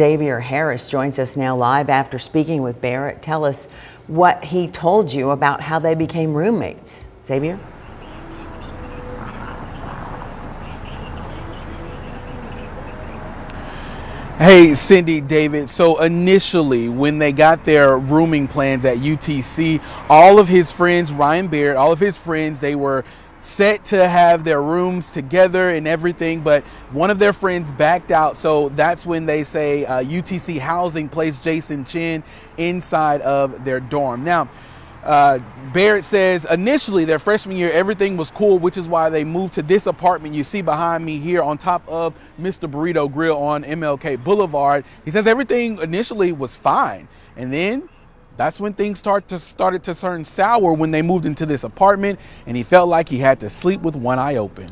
Xavier Harris joins us now live after speaking with Barrett. Tell us what he told you about how they became roommates. Xavier? Hey, Cindy, David. So initially, when they got their rooming plans at UTC, all of his friends, Ryan Barrett, all of his friends, they were set to have their rooms together and everything, but one of their friends backed out. So that's when they say UTC Housing placed Jason Chen inside of their dorm. Now, Barrett says initially their freshman year, everything was cool, which is why they moved to this apartment you see behind me here on top of Mr. Burrito Grill on MLK Boulevard. He says everything initially was fine. And then that's when things started to turn sour when they moved into this apartment, and he felt like he had to sleep with one eye open.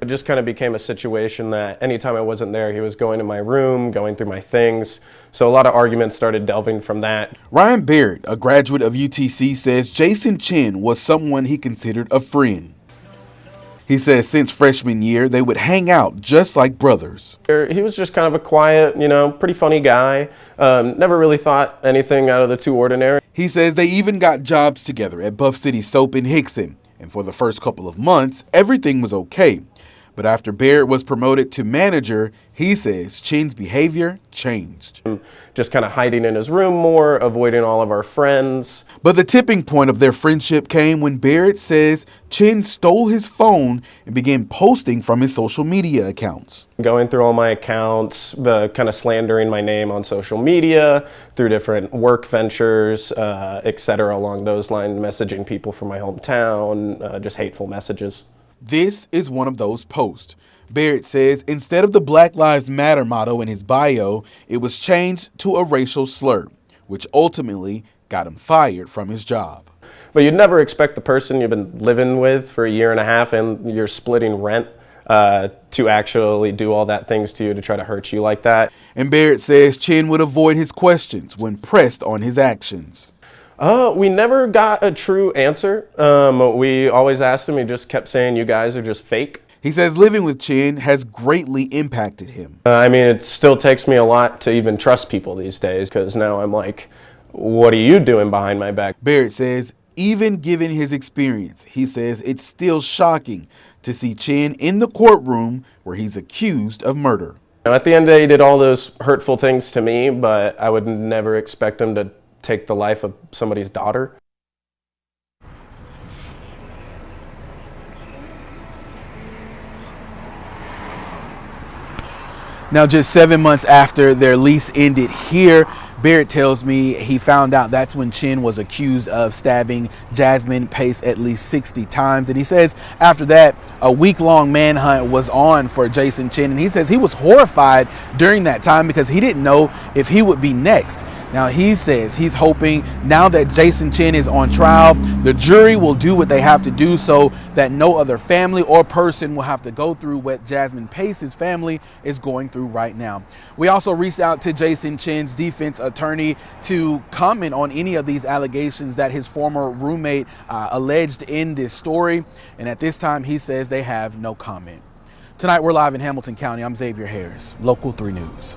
It just kind of became a situation that anytime I wasn't there, he was going to my room, going through my things. So a lot of arguments started delving from that. Ryan Barrett, a graduate of UTC, says Jason Chen was someone he considered a friend. He says since freshman year, they would hang out just like brothers. He was just kind of a quiet, pretty funny guy. Never really thought anything out of the too ordinary. He says they even got jobs together at Buff City Soap in Hickson. And for the first couple of months, everything was okay. But after Barrett was promoted to manager, he says Chen's behavior changed. Just kind of hiding in his room more, avoiding all of our friends. But the tipping point of their friendship came when Barrett says Chen stole his phone and began posting from his social media accounts. Going through all my accounts, kind of slandering my name on social media, through different work ventures, etc. along those lines, messaging people from my hometown, just hateful messages. This is one of those posts. Barrett says instead of the Black Lives Matter motto in his bio, it was changed to a racial slur, which ultimately got him fired from his job. But you'd never expect the person you've been living with for a year and a half and you're splitting rent to actually do all that things to you to try to hurt you like that. And Barrett says Chen would avoid his questions when pressed on his actions. We never got a true answer. We always asked him, he just kept saying, you guys are just fake. He says living with Chen has greatly impacted him. It still takes me a lot to even trust people these days, because now I'm like, what are you doing behind my back? Barrett says even given his experience, he says it's still shocking to see Chen in the courtroom where he's accused of murder. At the end of the day, he did all those hurtful things to me, but I would never expect him to take the life of somebody's daughter. Now, just 7 months after their lease ended here, Barrett tells me he found out that's when Chen was accused of stabbing Jasmine Pace at least 60 times. And he says after that, a week-long manhunt was on for Jason Chen. And he says he was horrified during that time because he didn't know if he would be next. Now, he says he's hoping now that Jason Chen is on trial, the jury will do what they have to do so that no other family or person will have to go through what Jasmine Pace's family is going through right now. We also reached out to Jason Chen's defense attorney to comment on any of these allegations that his former roommate alleged in this story. And at this time, he says they have no comment. Tonight, we're live in Hamilton County. I'm Xavier Harris, Local 3 News.